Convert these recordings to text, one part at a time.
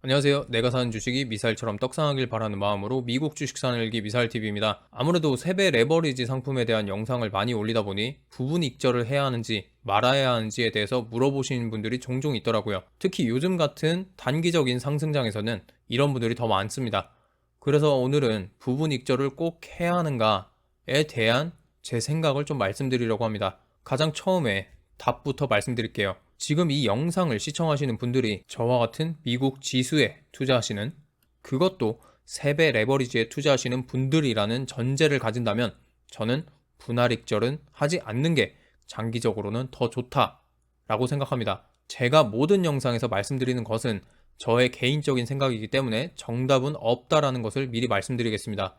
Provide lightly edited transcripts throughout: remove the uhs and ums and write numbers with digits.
안녕하세요. 내가 사는 주식이 미사일처럼 떡상하길 바라는 마음으로 미국 주식 사는 일기 미사일TV입니다. 아무래도 세배 레버리지 상품에 대한 영상을 많이 올리다 보니 부분 익절을 해야 하는지 말아야 하는지에 대해서 물어보시는 분들이 종종 있더라고요. 특히 요즘 같은 단기적인 상승장에서는 이런 분들이 더 많습니다. 그래서 오늘은 부분 익절을 꼭 해야 하는가에 대한 제 생각을 좀 말씀드리려고 합니다. 가장 처음에 답부터 말씀드릴게요. 지금 이 영상을 시청하시는 분들이 저와 같은 미국 지수에 투자하시는, 그것도 세배 레버리지에 투자하시는 분들이라는 전제를 가진다면 저는 분할 익절은 하지 않는 게 장기적으로는 더 좋다라고 생각합니다. 제가 모든 영상에서 말씀드리는 것은 저의 개인적인 생각이기 때문에 정답은 없다라는 것을 미리 말씀드리겠습니다.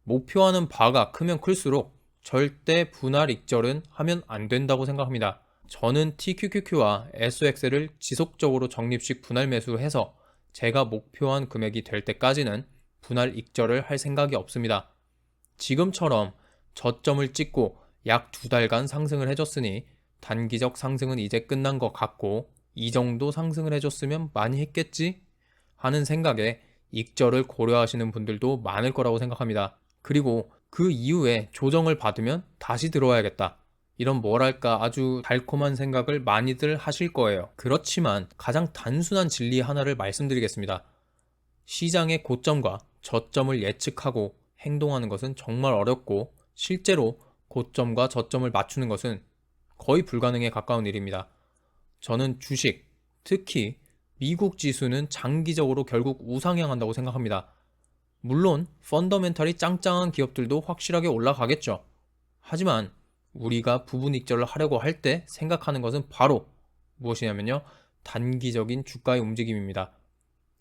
목표하는 바가 크면 클수록 절대 분할 익절은 하면 안 된다고 생각합니다. 저는 TQQQ와 SOX를 지속적으로 적립식 분할 매수해서 제가 목표한 금액이 될 때까지는 분할 익절을 할 생각이 없습니다. 지금처럼 저점을 찍고 약 2달간 상승을 해줬으니 단기적 상승은 이제 끝난 것 같고 이 정도 상승을 해줬으면 많이 했겠지? 하는 생각에 익절을 고려하시는 분들도 많을 거라고 생각합니다. 그리고 그 이후에 조정을 받으면 다시 들어와야겠다. 이런 뭐랄까 아주 달콤한 생각을 많이들 하실 거예요. 그렇지만 가장 단순한 진리 하나를 말씀드리겠습니다. 시장의 고점과 저점을 예측하고 행동하는 것은 정말 어렵고 실제로 고점과 저점을 맞추는 것은 거의 불가능에 가까운 일입니다. 저는 주식, 특히 미국 지수는 장기적으로 결국 우상향한다고 생각합니다. 물론 펀더멘탈이 짱짱한 기업들도 확실하게 올라가겠죠. 하지만 우리가 부분 익절을 하려고 할 때 생각하는 것은 바로 무엇이냐면요. 단기적인 주가의 움직임입니다.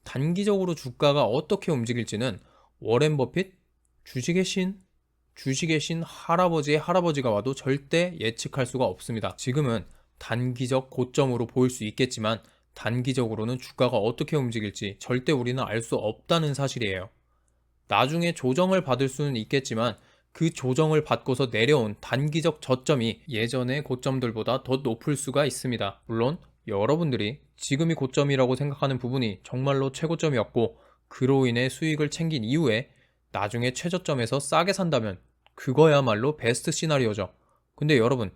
단기적으로 주가가 어떻게 움직일지는 워렌 버핏, 주식의 신 할아버지의 할아버지가 와도 절대 예측할 수가 없습니다. 지금은 단기적 고점으로 보일 수 있겠지만 단기적으로는 주가가 어떻게 움직일지 절대 우리는 알 수 없다는 사실이에요. 나중에 조정을 받을 수는 있겠지만 그 조정을 받고서 내려온 단기적 저점이 예전의 고점들보다 더 높을 수가 있습니다. 물론 여러분들이 지금이 고점이라고 생각하는 부분이 정말로 최고점이었고 그로 인해 수익을 챙긴 이후에 나중에 최저점에서 싸게 산다면 그거야말로 베스트 시나리오죠. 근데 여러분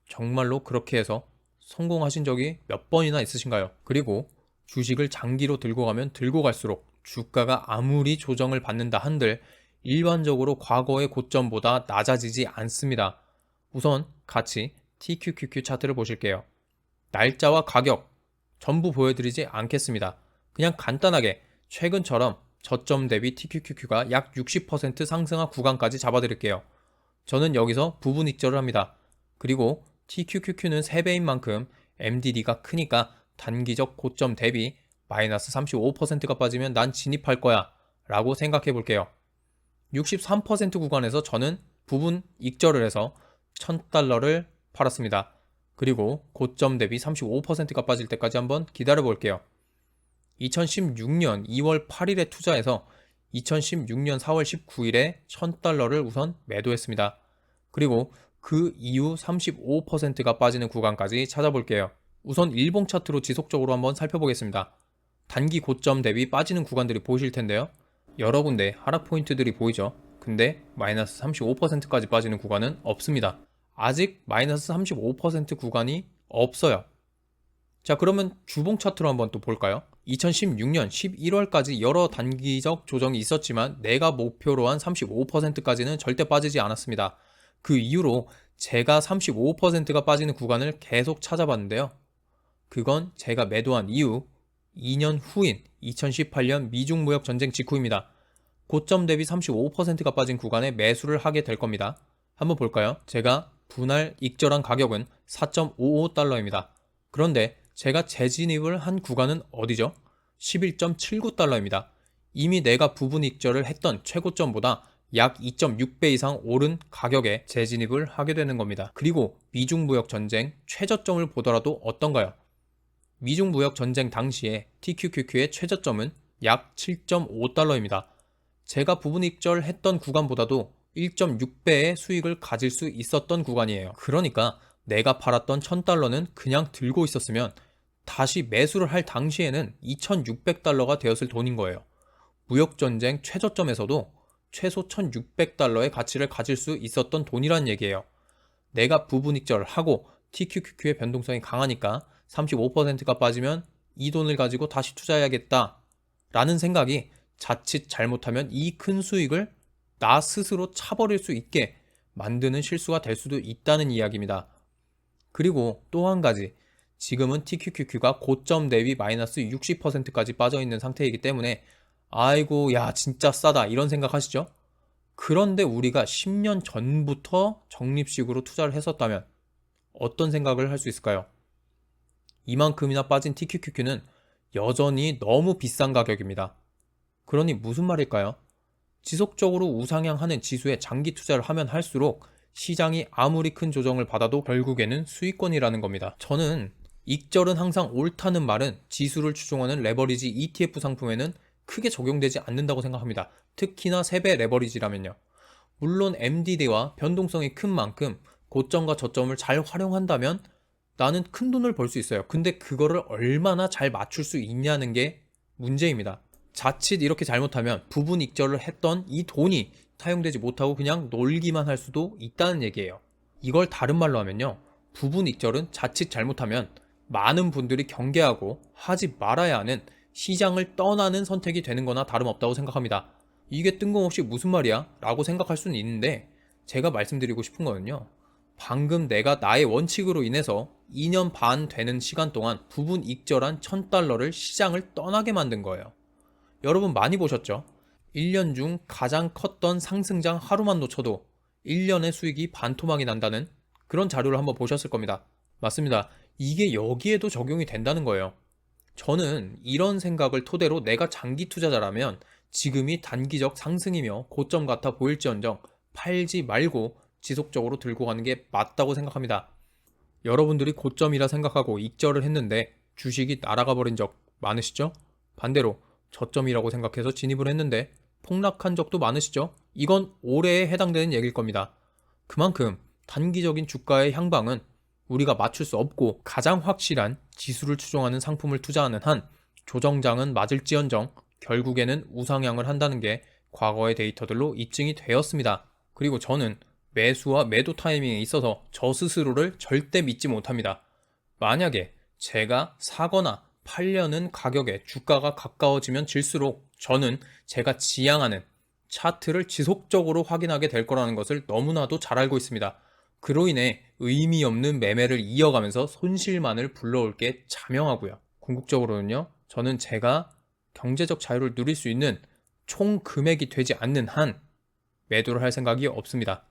정말로 그렇게 해서 성공하신 적이 몇 번이나 있으신가요? 그리고 주식을 장기로 들고 가면 들고 갈수록 주가가 아무리 조정을 받는다 한들 일반적으로 과거의 고점보다 낮아지지 않습니다. 우선 같이 TQQQ 차트를 보실게요. 날짜와 가격 전부 보여드리지 않겠습니다. 그냥 간단하게 최근처럼 저점 대비 TQQQ가 약 60% 상승한 구간까지 잡아드릴게요. 저는 여기서 부분 익절을 합니다. 그리고 TQQQ는 3배인 만큼 MDD가 크니까 단기적 고점 대비 마이너스 35%가 빠지면 난 진입할 거야 라고 생각해 볼게요. 63% 구간에서 저는 부분 익절을 해서 1000달러를 팔았습니다. 그리고 고점 대비 35%가 빠질 때까지 한번 기다려 볼게요. 2016년 2월 8일에 투자해서 2016년 4월 19일에 1000달러를 우선 매도했습니다. 그리고 그 이후 35%가 빠지는 구간까지 찾아볼게요. 우선 일봉 차트로 지속적으로 한번 살펴보겠습니다. 단기 고점 대비 빠지는 구간들이 보이실 텐데요. 여러 군데 하락 포인트들이 보이죠. 근데 마이너스 35%까지 빠지는 구간은 없습니다. 아직 마이너스 35% 구간이 없어요. 자, 그러면 주봉 차트로 한번 또 볼까요? 2016년 11월까지 여러 단기적 조정이 있었지만 내가 목표로 한 35%까지는 절대 빠지지 않았습니다. 그 이후로 제가 35%가 빠지는 구간을 계속 찾아봤는데요. 그건 제가 매도한 이후 2년 후인 2018년 미중 무역 전쟁 직후입니다. 고점 대비 35%가 빠진 구간에 매수를 하게 될 겁니다. 한번 볼까요? 제가 분할 익절한 가격은 4.55달러입니다. 그런데 제가 재진입을 한 구간은 어디죠? 11.79달러입니다. 이미 내가 부분 익절을 했던 최고점보다 약 2.6배 이상 오른 가격에 재진입을 하게 되는 겁니다. 그리고 미중 무역 전쟁 최저점을 보더라도 어떤가요? 미중 무역 전쟁 당시에 TQQQ의 최저점은 약 7.5달러입니다. 제가 부분 익절했던 구간보다도 1.6배의 수익을 가질 수 있었던 구간이에요. 그러니까 내가 팔았던 1000달러는 그냥 들고 있었으면 다시 매수를 할 당시에는 2,600달러가 되었을 돈인 거예요. 무역전쟁 최저점에서도 최소 1,600달러의 가치를 가질 수 있었던 돈이란 얘기예요. 내가 부분익절을 하고 TQQQ의 변동성이 강하니까 35%가 빠지면 이 돈을 가지고 다시 투자해야겠다 라는 생각이 자칫 잘못하면 이 큰 수익을 나 스스로 차버릴 수 있게 만드는 실수가 될 수도 있다는 이야기입니다. 그리고 또 한 가지, 지금은 TQQQ가 고점 대비 마이너스 60%까지 빠져있는 상태이기 때문에 아이고 야 진짜 싸다 이런 생각 하시죠? 그런데 우리가 10년 전부터 적립식으로 투자를 했었다면 어떤 생각을 할 수 있을까요? 이만큼이나 빠진 TQQQ는 여전히 너무 비싼 가격입니다. 그러니 무슨 말일까요? 지속적으로 우상향하는 지수에 장기 투자를 하면 할수록 시장이 아무리 큰 조정을 받아도 결국에는 수익권이라는 겁니다. 저는 익절은 항상 옳다는 말은 지수를 추종하는 레버리지 ETF 상품에는 크게 적용되지 않는다고 생각합니다. 특히나 3배 레버리지라면요. 물론 MDD와 변동성이 큰 만큼 고점과 저점을 잘 활용한다면 나는 큰 돈을 벌 수 있어요. 근데 그거를 얼마나 잘 맞출 수 있냐는 게 문제입니다. 자칫 이렇게 잘못하면 부분 익절을 했던 이 돈이 사용되지 못하고 그냥 놀기만 할 수도 있다는 얘기예요. 이걸 다른 말로 하면요. 부분 익절은 자칫 잘못하면 많은 분들이 경계하고 하지 말아야 하는 시장을 떠나는 선택이 되는 거나 다름없다고 생각합니다. 이게 뜬금없이 무슨 말이야? 라고 생각할 수는 있는데 제가 말씀드리고 싶은 거는요. 방금 내가 나의 원칙으로 인해서 2년 반 되는 시간 동안 부분 익절한 1,000달러를 시장을 떠나게 만든 거예요. 여러분 많이 보셨죠? 1년 중 가장 컸던 상승장 하루만 놓쳐도 1년의 수익이 반토막이 난다는 그런 자료를 한번 보셨을 겁니다. 맞습니다. 이게 여기에도 적용이 된다는 거예요. 저는 이런 생각을 토대로 내가 장기 투자자라면 지금이 단기적 상승이며 고점 같아 보일지언정 팔지 말고 지속적으로 들고 가는 게 맞다고 생각합니다. 여러분들이 고점이라 생각하고 익절을 했는데 주식이 날아가 버린 적 많으시죠? 반대로 저점이라고 생각해서 진입을 했는데 폭락한 적도 많으시죠? 이건 올해에 해당되는 얘기일 겁니다. 그만큼 단기적인 주가의 향방은 우리가 맞출 수 없고 가장 확실한 지수를 추종하는 상품을 투자하는 한 조정장은 맞을지언정 결국에는 우상향을 한다는 게 과거의 데이터들로 입증이 되었습니다. 그리고 저는 매수와 매도 타이밍에 있어서 저 스스로를 절대 믿지 못합니다. 만약에 제가 사거나 팔려는 가격에 주가가 가까워지면 질수록 저는 제가 지향하는 차트를 지속적으로 확인하게 될 거라는 것을 너무나도 잘 알고 있습니다. 그로 인해 의미 없는 매매를 이어가면서 손실만을 불러올 게 자명하고요. 궁극적으로는요, 저는 제가 경제적 자유를 누릴 수 있는 총 금액이 되지 않는 한 매도를 할 생각이 없습니다.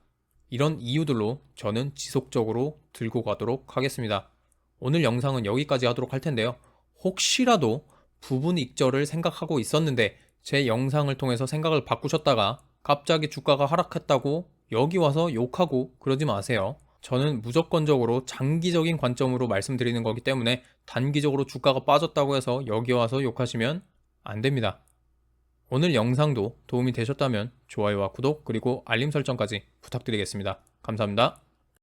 이런 이유들로 저는 지속적으로 들고 가도록 하겠습니다. 오늘 영상은 여기까지 하도록 할 텐데요. 혹시라도 부분 익절을 생각하고 있었는데 제 영상을 통해서 생각을 바꾸셨다가 갑자기 주가가 하락했다고 여기 와서 욕하고 그러지 마세요. 저는 무조건적으로 장기적인 관점으로 말씀드리는 거기 때문에 단기적으로 주가가 빠졌다고 해서 여기 와서 욕하시면 안 됩니다. 오늘 영상도 도움이 되셨다면 좋아요와 구독 그리고 알림 설정까지 부탁드리겠습니다. 감사합니다.